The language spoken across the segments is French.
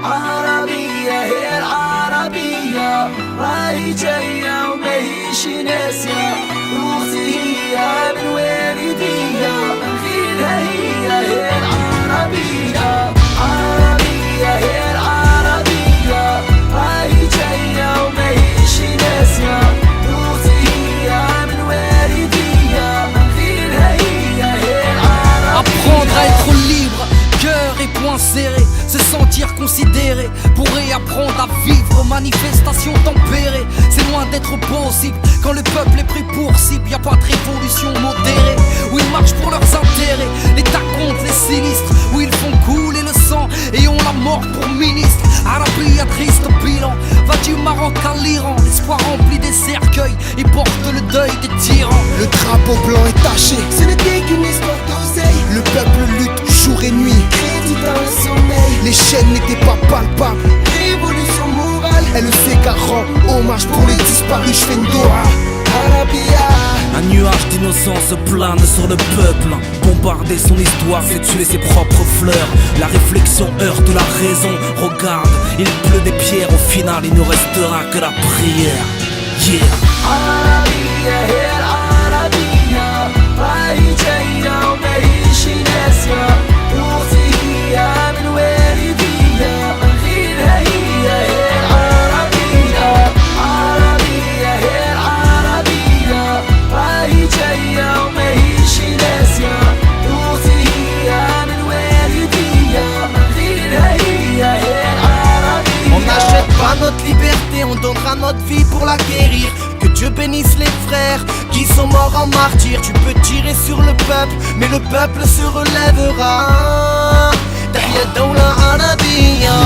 عربية هي العربية راهي جاية وماهيش ناسية روسي هي من والدية من غيرها هي العربية عربية هي العربية راهي جاية وماهيش ناسية روسي هي من والدية من غيرها هي العربية. Apprendre à être libre, cœur et poing serré, se sentir considéré, pour réapprendre à vivre, manifestation tempérée. C'est loin d'être possible quand le peuple est pris pour cible. Y'a pas de révolution modérée, où ils marchent pour leurs intérêts. L'État compte les sinistres, où ils font couler le sang et ont la mort pour ministre. Arabie à triste bilan, va du Maroc à l'Iran. L'espoir remplit des cercueils, ils portent le deuil des tyrans. Le drapeau blanc est taché, ce n'était qu'une histoire d'oseille. Le peuple lutte jour et nuit, crédit dans le sommeil. Les chaînes n'étaient pas palpables, révolution morale. Elle sait qu'elle rend hommage pour les disparus, j'fais une doha. Arabia. Un nuage d'innocence plane sur le peuple. Bombarder son histoire, c'est tuer ses propres fleurs. La réflexion heurte la raison. Regarde, il pleut des pierres. Au final, il ne restera que la prière. Yeah. عربية هي العربية راهي جاية وماهيش ناسية روسي هي من والدية من غيرها هي العربية عربية هي العربية راهي جاية وماهيش ناسية روسي هي من والدية من غيرها هي العربية. On n'achète pas notre liberté, on donnera notre vie pour l'acquérir. Que Dieu bénisse les frères qui sont morts en martyrs. Tu peux tirer sur le peuple, mais le peuple se relèvera. Tahia Dawla Arabia.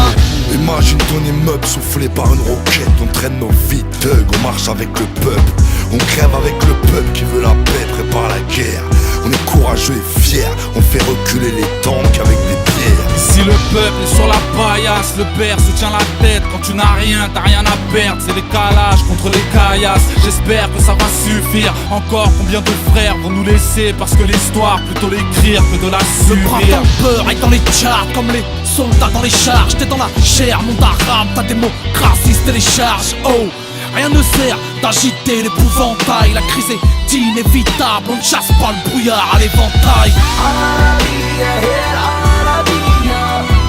Imagine ton immeuble soufflé par une roquette. On traîne nos vies thug, on marche avec le peuple. On crève avec le peuple qui veut la paix, prépare la guerre. On est courageux et fiers, on fait reculer les tanks avec des pierres. Si le peuple est sur la paillasse, le père se tient la tête. Quand tu n'as rien, t'as rien à perdre. C'est les calages contre les caillasses. J'espère que ça va suffire. Encore combien de frères vont nous laisser parce que l'histoire, plutôt l'écrire que de la subir. Le printemps peur est dans les charts comme les soldats dans les charges. T'es dans la chair, monde arabe, ta démocratie se télécharge. Oh, rien ne sert d'agiter l'épouvantail. La crise est inévitable, on ne chasse pas le brouillard à l'éventail. عربية هي العربية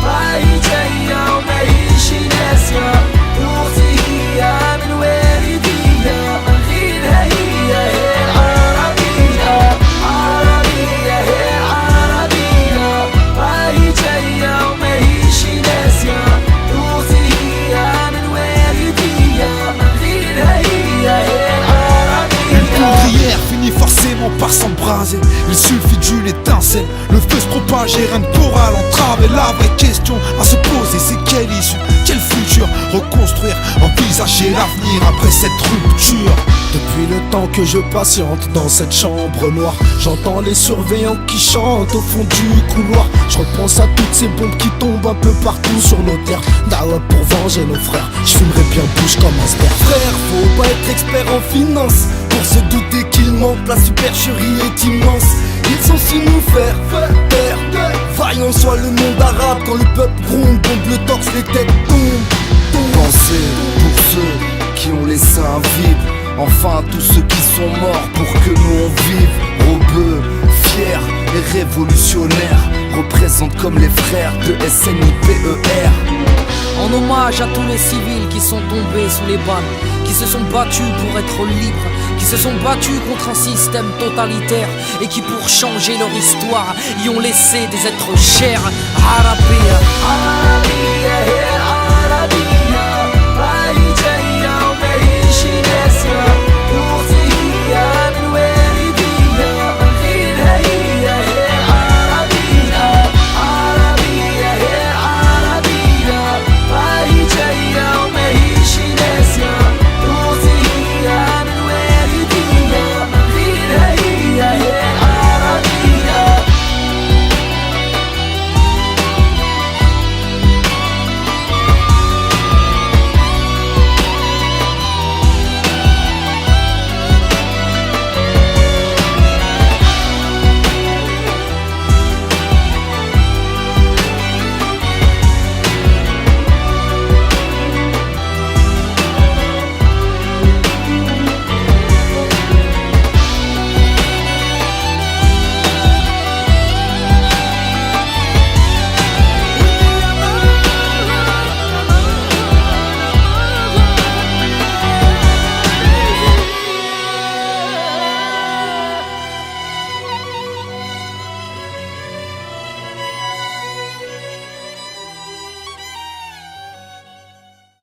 راهي جاية وماهيش ناسية روسي هي من والدية من غيرها هي العربية عربية هي العربية راهي جاية وماهيش ناسية روسي هي من والدية من غيرها هي Une poudrière finit forcément par s'embraser. Il suffit d'une étincelle, le feu se propage et rien ne pourra l'entraver. La vraie question à se poser, c'est quelle issue, quel futur reconstruire, envisager l'avenir après cette rupture. Depuis le temps que je patiente dans cette chambre noire, j'entends les surveillants qui chantent au fond du couloir. Je repense à toutes ces bombes qui tombent un peu partout sur nos terres. Dawa pour venger nos frères, je fumerais bien bouche comme un sperme. Frère, faut pas être expert en finance pour se douter qu'il manque, la supercherie est immense. Ils sont su nous faire taire. Vaillant soit le monde arabe quand le peuple gronde, bombe le torse, les têtes tombent. Pensez pour ceux qui ont les seins vides, enfin tous ceux qui sont morts pour que nous on vive. Robeux, fiers et révolutionnaires, représentent comme les frères de SNIPER. En hommage à tous les civils qui sont tombés sous les balles, qui se sont battus pour être libres, qui se sont battus contre un système totalitaire et qui pour changer leur histoire y ont laissé des êtres chers. Arabia. عربية هي